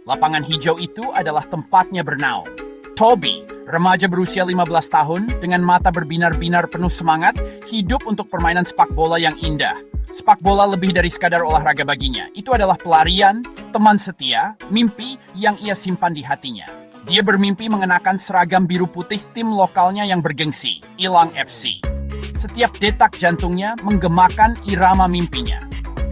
Lapangan hijau itu adalah tempatnya bernaung. Toby, remaja berusia 15 tahun, dengan mata berbinar-binar penuh semangat, hidup untuk permainan sepak bola yang indah. Sepak bola lebih dari sekadar olahraga baginya. Itu adalah pelarian, teman setia, mimpi yang ia simpan di hatinya. Dia bermimpi mengenakan seragam biru putih tim lokalnya yang bergengsi, Ilang FC. Setiap detak jantungnya menggemakan irama mimpinya.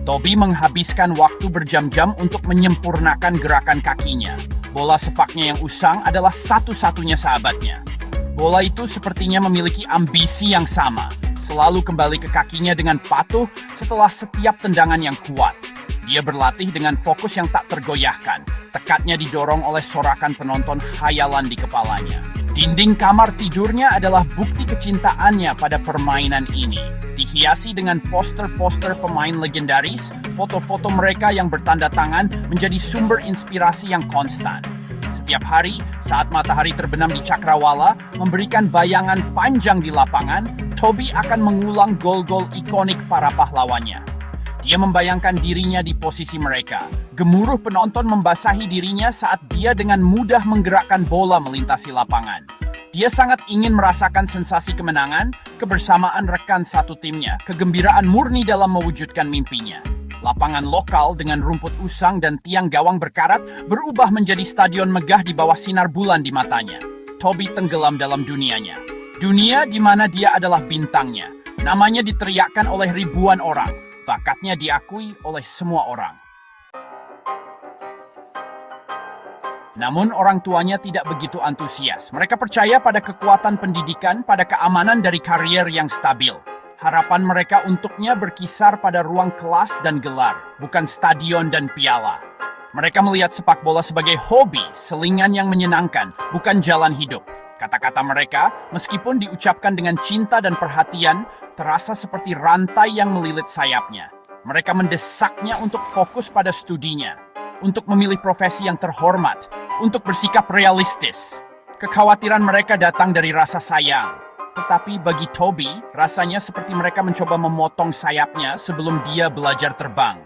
Toby menghabiskan waktu berjam-jam untuk menyempurnakan gerakan kakinya. Bola sepaknya yang usang adalah satu-satunya sahabatnya. Bola itu sepertinya memiliki ambisi yang sama, selalu kembali ke kakinya dengan patuh setelah setiap tendangan yang kuat. Dia berlatih dengan fokus yang tak tergoyahkan. Tekadnya didorong oleh sorakan penonton khayalan di kepalanya. Dinding kamar tidurnya adalah bukti kecintaannya pada permainan ini. Dihiasi dengan poster-poster pemain legendaris, foto-foto mereka yang bertanda tangan menjadi sumber inspirasi yang konstan. Setiap hari, saat matahari terbenam di cakrawala, memberikan bayangan panjang di lapangan, Toby akan mengulang gol-gol ikonik para pahlawannya. Dia membayangkan dirinya di posisi mereka. Gemuruh penonton membasahi dirinya saat dia dengan mudah menggerakkan bola melintasi lapangan. Dia sangat ingin merasakan sensasi kemenangan, kebersamaan rekan satu timnya, kegembiraan murni dalam mewujudkan mimpinya. Lapangan lokal dengan rumput usang dan tiang gawang berkarat berubah menjadi stadion megah di bawah sinar bulan di matanya. Toby tenggelam dalam dunianya. Dunia di mana dia adalah bintangnya. Namanya diteriakkan oleh ribuan orang. Bakatnya diakui oleh semua orang. Namun orang tuanya tidak begitu antusias. Mereka percaya pada kekuatan pendidikan, pada keamanan dari karier yang stabil. Harapan mereka untuknya berkisar pada ruang kelas dan gelar, bukan stadion dan piala. Mereka melihat sepak bola sebagai hobi, selingan yang menyenangkan, bukan jalan hidup. Kata-kata mereka, meskipun diucapkan dengan cinta dan perhatian, terasa seperti rantai yang melilit sayapnya. Mereka mendesaknya untuk fokus pada studinya, untuk memilih profesi yang terhormat, untuk bersikap realistis. Kekhawatiran mereka datang dari rasa sayang. Tetapi bagi Toby, rasanya seperti mereka mencoba memotong sayapnya sebelum dia belajar terbang.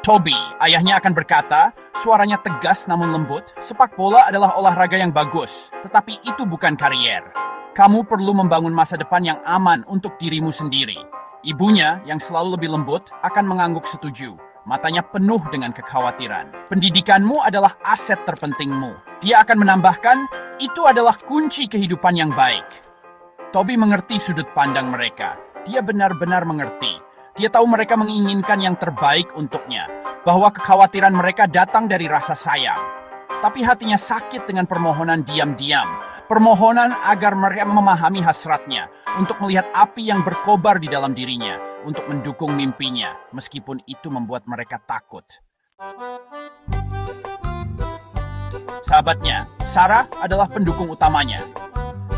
Toby, ayahnya akan berkata, suaranya tegas namun lembut, sepak bola adalah olahraga yang bagus, tetapi itu bukan karier. Kamu perlu membangun masa depan yang aman untuk dirimu sendiri. Ibunya, yang selalu lebih lembut, akan mengangguk setuju. Matanya penuh dengan kekhawatiran. Pendidikanmu adalah aset terpentingmu. Dia akan menambahkan, itu adalah kunci kehidupan yang baik. Toby mengerti sudut pandang mereka. Dia benar-benar mengerti. Dia tahu mereka menginginkan yang terbaik untuknya, bahwa kekhawatiran mereka datang dari rasa sayang. Tapi hatinya sakit dengan permohonan diam-diam, permohonan agar mereka memahami hasratnya, untuk melihat api yang berkobar di dalam dirinya, untuk mendukung mimpinya, meskipun itu membuat mereka takut. Sahabatnya, Sarah adalah pendukung utamanya.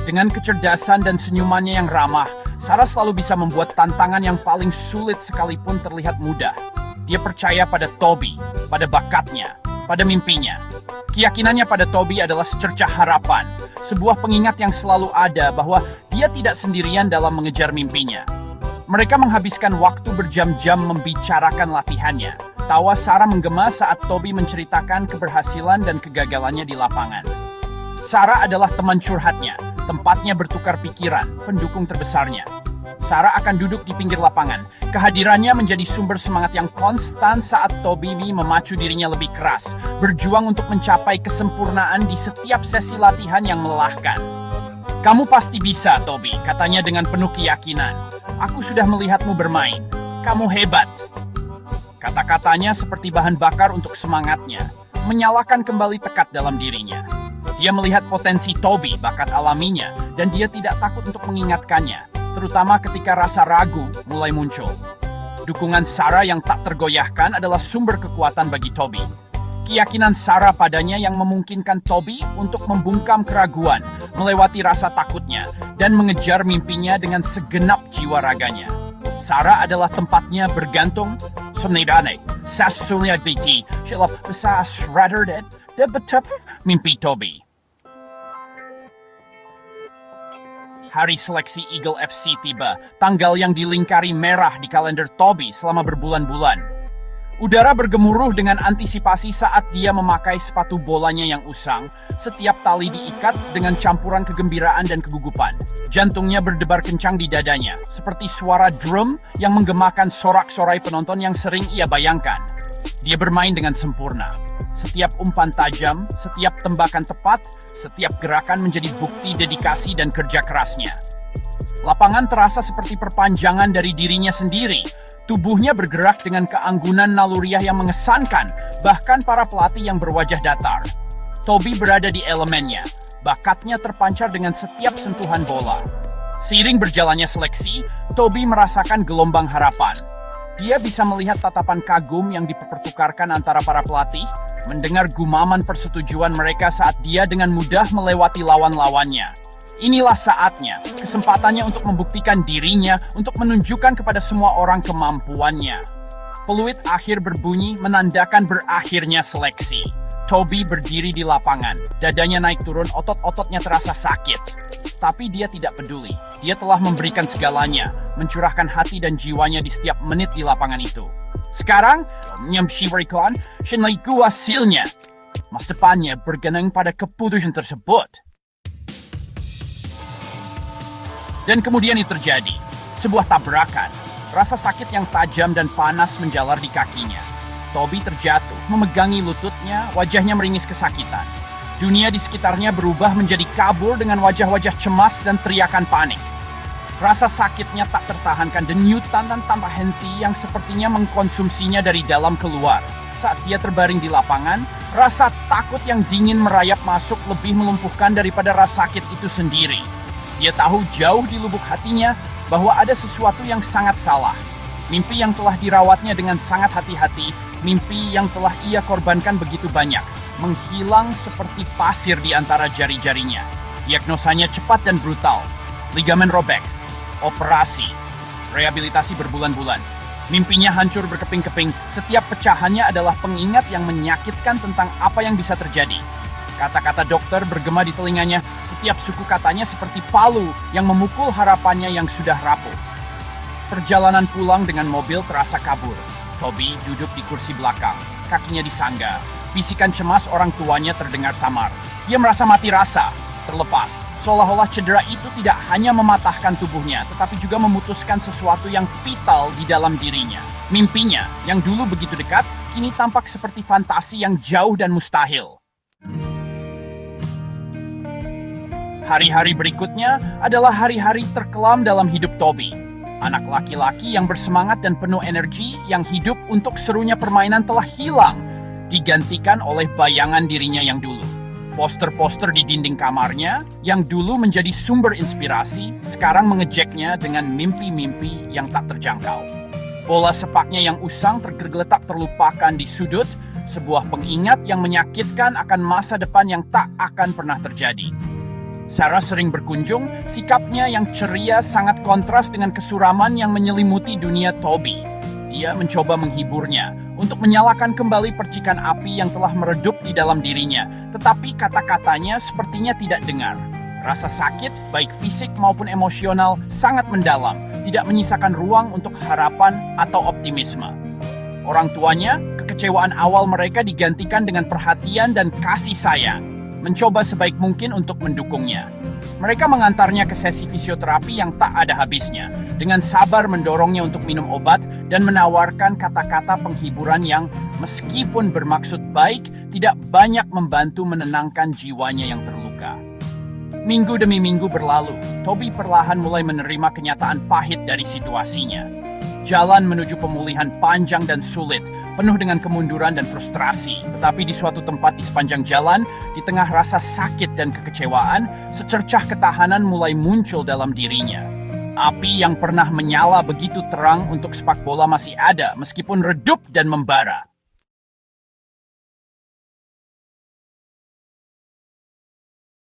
Dengan kecerdasan dan senyumannya yang ramah, Sarah selalu bisa membuat tantangan yang paling sulit sekalipun terlihat mudah. Dia percaya pada Toby, pada bakatnya, pada mimpinya. Keyakinannya pada Toby adalah secercah harapan, sebuah pengingat yang selalu ada bahwa dia tidak sendirian dalam mengejar mimpinya. Mereka menghabiskan waktu berjam-jam membicarakan latihannya. Tawa Sarah menggema saat Toby menceritakan keberhasilan dan kegagalannya di lapangan. Sarah adalah teman curhatnya, tempatnya bertukar pikiran, pendukung terbesarnya. Sarah akan duduk di pinggir lapangan. Kehadirannya menjadi sumber semangat yang konstan saat Toby memacu dirinya lebih keras, berjuang untuk mencapai kesempurnaan di setiap sesi latihan yang melelahkan. Kamu pasti bisa, Toby, katanya dengan penuh keyakinan. Aku sudah melihatmu bermain. Kamu hebat. Kata-katanya seperti bahan bakar untuk semangatnya, menyalakan kembali tekad dalam dirinya. Dia melihat potensi Toby, bakat alaminya, dan dia tidak takut untuk mengingatkannya, terutama ketika rasa ragu mulai muncul. Dukungan Sarah yang tak tergoyahkan adalah sumber kekuatan bagi Toby. Keyakinan Sarah padanya yang memungkinkan Toby untuk membungkam keraguan, melewati rasa takutnya, dan mengejar mimpinya dengan segenap jiwa raganya. Sarah adalah tempatnya bergantung, sebenarnya, sesungguhnya BT, silap besar shredder dan betap mimpi Toby. Hari seleksi Eagle FC tiba, tanggal yang dilingkari merah di kalender Toby selama berbulan-bulan. Udara bergemuruh dengan antisipasi saat dia memakai sepatu bolanya yang usang. Setiap tali diikat dengan campuran kegembiraan dan kegugupan. Jantungnya berdebar kencang di dadanya, seperti suara drum yang menggemakan sorak-sorai penonton yang sering ia bayangkan. Dia bermain dengan sempurna. Setiap umpan tajam, setiap tembakan tepat, setiap gerakan menjadi bukti dedikasi dan kerja kerasnya. Lapangan terasa seperti perpanjangan dari dirinya sendiri. Tubuhnya bergerak dengan keanggunan naluriah yang mengesankan, bahkan para pelatih yang berwajah datar. Toby berada di elemennya, bakatnya terpancar dengan setiap sentuhan bola. Seiring berjalannya seleksi, Toby merasakan gelombang harapan. Dia bisa melihat tatapan kagum yang dipertukarkan antara para pelatih, mendengar gumaman persetujuan mereka saat dia dengan mudah melewati lawan-lawannya. Inilah saatnya, kesempatannya untuk membuktikan dirinya, untuk menunjukkan kepada semua orang kemampuannya. Peluit akhir berbunyi menandakan berakhirnya seleksi. Toby berdiri di lapangan, dadanya naik turun, otot-ototnya terasa sakit. Tapi dia tidak peduli, dia telah memberikan segalanya, mencurahkan hati dan jiwanya di setiap menit di lapangan itu. Sekarang, menyamsiwarikan senaiku hasilnya. Masa depannya bergantung pada keputusan tersebut. Dan kemudian itu terjadi, sebuah tabrakan. Rasa sakit yang tajam dan panas menjalar di kakinya. Toby terjatuh, memegangi lututnya, wajahnya meringis kesakitan. Dunia di sekitarnya berubah menjadi kabur dengan wajah-wajah cemas dan teriakan panik. Rasa sakitnya tak tertahankan, denyutan dan tanpa henti yang sepertinya mengkonsumsinya dari dalam keluar. Saat dia terbaring di lapangan, rasa takut yang dingin merayap masuk lebih melumpuhkan daripada rasa sakit itu sendiri. Dia tahu jauh di lubuk hatinya bahwa ada sesuatu yang sangat salah. Mimpi yang telah dirawatnya dengan sangat hati-hati, mimpi yang telah ia korbankan begitu banyak, menghilang seperti pasir di antara jari-jarinya. Diagnosanya cepat dan brutal. Ligamen robek, operasi, rehabilitasi berbulan-bulan. Mimpinya hancur berkeping-keping, setiap pecahannya adalah pengingat yang menyakitkan tentang apa yang bisa terjadi. Kata-kata dokter bergema di telinganya, setiap suku katanya seperti palu yang memukul harapannya yang sudah rapuh. Perjalanan pulang dengan mobil terasa kabur. Toby duduk di kursi belakang, kakinya disangga. Bisikan cemas orang tuanya terdengar samar. Dia merasa mati rasa, terlepas. Seolah-olah cedera itu tidak hanya mematahkan tubuhnya, tetapi juga memutuskan sesuatu yang vital di dalam dirinya. Mimpinya, yang dulu begitu dekat, kini tampak seperti fantasi yang jauh dan mustahil. Hari-hari berikutnya adalah hari-hari terkelam dalam hidup Toby. Anak laki-laki yang bersemangat dan penuh energi yang hidup untuk serunya permainan telah hilang, digantikan oleh bayangan dirinya yang dulu. Poster-poster di dinding kamarnya yang dulu menjadi sumber inspirasi, sekarang mengejeknya dengan mimpi-mimpi yang tak terjangkau. Bola sepaknya yang usang tergeletak terlupakan di sudut, sebuah pengingat yang menyakitkan akan masa depan yang tak akan pernah terjadi. Sarah sering berkunjung, sikapnya yang ceria sangat kontras dengan kesuraman yang menyelimuti dunia Toby. Dia mencoba menghiburnya, untuk menyalakan kembali percikan api yang telah meredup di dalam dirinya, tetapi kata-katanya sepertinya tidak dengar. Rasa sakit, baik fisik maupun emosional, sangat mendalam, tidak menyisakan ruang untuk harapan atau optimisme. Orang tuanya, kekecewaan awal mereka digantikan dengan perhatian dan kasih sayang. Mencoba sebaik mungkin untuk mendukungnya. Mereka mengantarnya ke sesi fisioterapi yang tak ada habisnya, dengan sabar mendorongnya untuk minum obat dan menawarkan kata-kata penghiburan yang, meskipun bermaksud baik, tidak banyak membantu menenangkan jiwanya yang terluka. Minggu demi minggu berlalu, Toby perlahan mulai menerima kenyataan pahit dari situasinya. Jalan menuju pemulihan panjang dan sulit, penuh dengan kemunduran dan frustrasi. Tetapi di suatu tempat di sepanjang jalan, di tengah rasa sakit dan kekecewaan, secercah ketahanan mulai muncul dalam dirinya. Api yang pernah menyala begitu terang untuk sepak bola masih ada, meskipun redup dan membara.